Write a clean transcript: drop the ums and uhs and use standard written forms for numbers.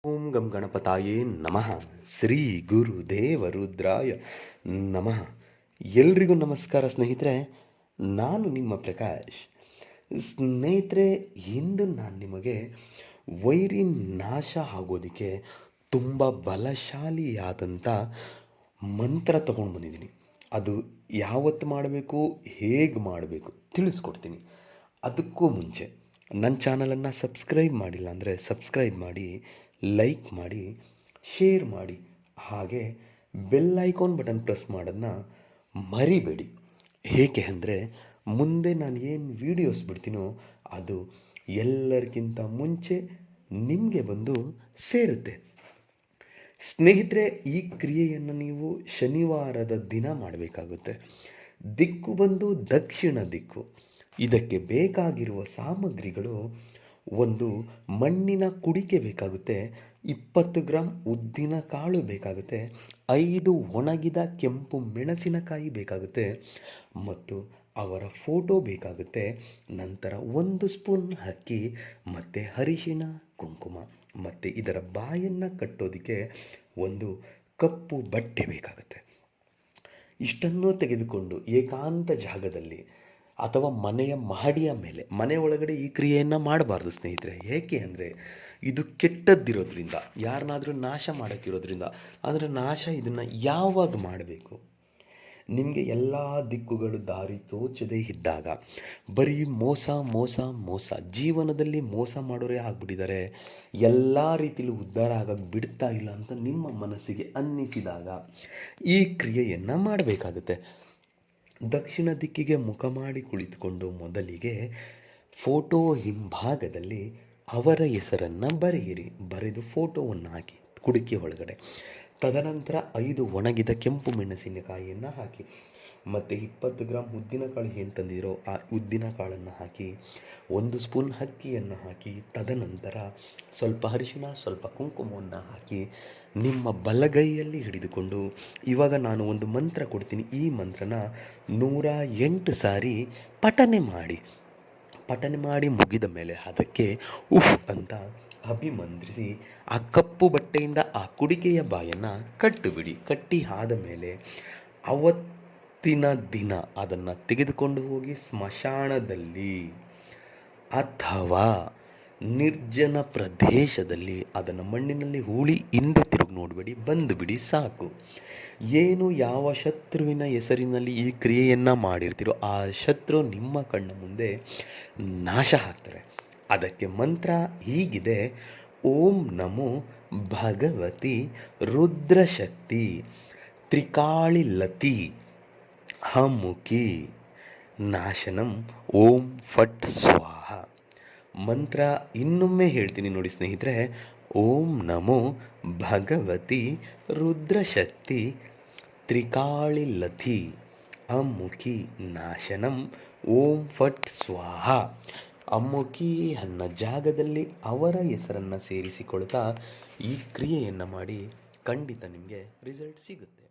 ಓಂ ಗಂ ಗಣಪತಾಯೇ ನಮಃ. ಶ್ರೀ ಗುರುದೇವ ರುದ್ರಾಯ ನಮಃ. ಎಲ್ರಿಗೂ ನಮಸ್ಕಾರ ಸ್ನೇಹಿತರೆ. ನಾನು ನಿಮ್ಮ ಪ್ರಕಾಶ್. ಸ್ನೇಹಿತರೆ, ಇಂದು ನಾನು ನಿಮಗೆ ವೈರಿ ನಾಶ ಆಗೋದಕ್ಕೆ ತುಂಬ ಬಲಶಾಲಿಯಾದಂಥ ಮಂತ್ರ ತಗೊಂಡು ಬಂದಿದ್ದೀನಿ. ಅದು ಯಾವತ್ತು ಮಾಡಬೇಕು, ಹೇಗೆ ಮಾಡಬೇಕು ತಿಳಿಸ್ಕೊಡ್ತೀನಿ. ಅದಕ್ಕೂ ಮುಂಚೆ ನನ್ನ ಚಾನಲನ್ನು ಸಬ್ಸ್ಕ್ರೈಬ್ ಮಾಡಿಲ್ಲ ಅಂದರೆ ಸಬ್ಸ್ಕ್ರೈಬ್ ಮಾಡಿ, ಲೈಕ್ ಮಾಡಿ, ಶೇರ್ ಮಾಡಿ, ಹಾಗೆ ಬೆಲ್ ಐಕಾನ್ ಬಟನ್ ಪ್ರೆಸ್ ಮಾಡೋದನ್ನ ಮರಿಬೇಡಿ. ಏಕೆ ಅಂದರೆ ಮುಂದೆ ನಾನು ಏನು ವೀಡಿಯೋಸ್ ಬಿಡ್ತೀನೋ ಅದು ಎಲ್ಲರಿಗಿಂತ ಮುಂಚೆ ನಿಮಗೆ ಬಂದು ಸೇರುತ್ತೆ. ಸ್ನೇಹಿತರೆ, ಈ ಕ್ರಿಯೆಯನ್ನು ನೀವು ಶನಿವಾರದ ದಿನ ಮಾಡಬೇಕಾಗುತ್ತೆ. ದಿಕ್ಕು ಬಂದು ದಕ್ಷಿಣ ದಿಕ್ಕು. ಇದಕ್ಕೆ ಬೇಕಾಗಿರುವ ಸಾಮಗ್ರಿಗಳು: ಒಂದು ಮಣ್ಣಿನ ಕುಡಿಕೆ ಬೇಕಾಗುತ್ತೆ, 20 ಗ್ರಾಂ ಉದ್ದಿನ ಕಾಳು ಬೇಕಾಗುತ್ತೆ, 5 ಒಣಗಿದ ಕೆಂಪು ಮೆಣಸಿನಕಾಯಿ ಬೇಕಾಗುತ್ತೆ ಮತ್ತು ಅವರ ಫೋಟೋ ಬೇಕಾಗುತ್ತೆ. ನಂತರ 1 ಸ್ಪೂನ್ ಅಕ್ಕಿ ಮತ್ತು ಅರಿಶಿಣ, ಕುಂಕುಮ ಮತ್ತು ಇದರ ಬಾಯನ್ನು ಕಟ್ಟೋದಕ್ಕೆ ಒಂದು ಕಪ್ಪು ಬಟ್ಟೆ ಬೇಕಾಗುತ್ತೆ. ಇಷ್ಟನ್ನು ತೆಗೆದುಕೊಂಡು ಏಕಾಂತ ಜಾಗದಲ್ಲಿ ಅಥವಾ ಮನೆಯ ಮಹಡಿಯ ಮೇಲೆ, ಮನೆ ಒಳಗಡೆ ಈ ಕ್ರಿಯೆಯನ್ನು ಮಾಡಬಾರ್ದು ಸ್ನೇಹಿತರೆ. ಏಕೆ ಅಂದರೆ ಇದು ಕೆಟ್ಟದ್ದಿರೋದ್ರಿಂದ, ಯಾರನ್ನಾದರೂ ನಾಶ ಮಾಡೋಕ್ಕಿರೋದ್ರಿಂದ. ಅಂದರೆ ನಾಶ ಇದನ್ನು ಯಾವಾಗ ಮಾಡಬೇಕು? ನಿಮಗೆ ಎಲ್ಲ ದಿಕ್ಕುಗಳು ದಾರಿ ತೋಚದೇ ಇದ್ದಾಗ, ಬರೀ ಮೋಸ ಮೋಸ ಮೋಸ, ಜೀವನದಲ್ಲಿ ಮೋಸ ಮಾಡೋರೇ ಆಗ್ಬಿಟ್ಟಿದ್ದಾರೆ, ಎಲ್ಲ ರೀತಿಯಲ್ಲೂ ಉದ್ಧಾರ ಆಗೋಕ್ಕೆ ಬಿಡ್ತಾ ಇಲ್ಲ ಅಂತ ನಿಮ್ಮ ಮನಸ್ಸಿಗೆ ಅನ್ನಿಸಿದಾಗ ಈ ಕ್ರಿಯೆಯನ್ನು ಮಾಡಬೇಕಾಗುತ್ತೆ. ದಕ್ಷಿಣ ದಿಕ್ಕಿಗೆ ಮುಖ ಮಾಡಿ ಕುಳಿತುಕೊಂಡು ಮೊದಲಿಗೆ ಫೋಟೋ ಹಿಂಭಾಗದಲ್ಲಿ ಅವರ ಹೆಸರನ್ನು ಬರೆಯಿರಿ. ಬರೆದು ಫೋಟೋವನ್ನು ಹಾಕಿ ಕುಡಿಕೆ ಒಳಗಡೆ. ತದನಂತರ 5 ಒಣಗಿದ ಕೆಂಪು ಮೆಣಸಿನಕಾಯಿಯನ್ನು ಹಾಕಿ ಮತ್ತು 20 ಗ್ರಾಂ ಉದ್ದಿನ ಕಾಳು ಏನು ತಂದಿರೋ ಆ ಉದ್ದಿನ ಕಾಳನ್ನು ಹಾಕಿ, 1 ಸ್ಪೂನ್ ಅಕ್ಕಿಯನ್ನು ಹಾಕಿ, ತದನಂತರ ಸ್ವಲ್ಪ ಅರಿಶಿಣ, ಸ್ವಲ್ಪ ಕುಂಕುಮವನ್ನು ಹಾಕಿ ನಿಮ್ಮ ಬಲಗೈಯಲ್ಲಿ ಹಿಡಿದುಕೊಂಡು, ಇವಾಗ ನಾನು ಒಂದು ಮಂತ್ರ ಕೊಡ್ತೀನಿ. ಈ ಮಂತ್ರನ 108 ಸಾರಿ ಪಠನೆ ಮಾಡಿ ಮುಗಿದ ಮೇಲೆ ಅದಕ್ಕೆ ಉಫ್ ಅಂತ ಅಭಿಮಂತ್ರಿಸಿ ಆ ಕಪ್ಪು ಬಟ್ಟೆಯಿಂದ ಆ ಕುಡಿಕೆಯ ಬಾಯನ್ನು ಕಟ್ಟಿಬಿಡಿ. ಕಟ್ಟಿ ಆದ ಮೇಲೆ ಅವತ್ತಿನ ದಿನ ಅದನ್ನು ತೆಗೆದುಕೊಂಡು ಹೋಗಿ ಸ್ಮಶಾನದಲ್ಲಿ ಅಥವಾ ನಿರ್ಜನ ಪ್ರದೇಶದಲ್ಲಿ ಅದನ್ನು ಮಣ್ಣಿನಲ್ಲಿ ಹೂಳಿ ಹಿಂದೆ ತಿರುಗಿ ನೋಡಬೇಡಿ, ಬಂದು ಬಿಡಿ ಸಾಕು. ಏನು ಯಾವ ಶತ್ರುವಿನ ಹೆಸರಿನಲ್ಲಿ ಈ ಕ್ರಿಯೆಯನ್ನು ಮಾಡಿರ್ತೀರೋ ಆ ಶತ್ರು ನಿಮ್ಮ ಕಣ್ಣ ಮುಂದೆ ನಾಶ ಆಗ್ತಾರೆ. ಅದಕ್ಕೆ ಮಂತ್ರ ಹೀಗಿದೆ: ಓಂ ನಮೋ ಭಗವತಿ ರುದ್ರಶಕ್ತಿ ತ್ರಿಕಾಳಿಲತಿ ಹಮುಖಿ ನಾಶನಂ ಓಂ ಫಟ್ ಸ್ವಾಹ. ಮಂತ್ರ ಇನ್ನೊಮ್ಮೆ ಹೇಳ್ತೀನಿ ನೋಡಿ ಸ್ನೇಹಿತರೆ. ಓಂ ನಮೋ ಭಗವತಿ ರುದ್ರಶಕ್ತಿ ತ್ರಿಕಾಳಿಲತಿ ಅಮುಖಿ ನಾಶನಂ ಓಂ ಫಟ್ ಸ್ವಾಹ. ಅಮ್ಮುಖಿ ಅನ್ನೋ ಜಾಗದಲ್ಲಿ ಅವರ ಹೆಸರನ್ನು ಸೇರಿಸಿಕೊಳ್ತಾ ಈ ಕ್ರಿಯೆಯನ್ನು ಮಾಡಿ, ಖಂಡಿತ ನಿಮಗೆ ರಿಸಲ್ಟ್ ಸಿಗುತ್ತೆ.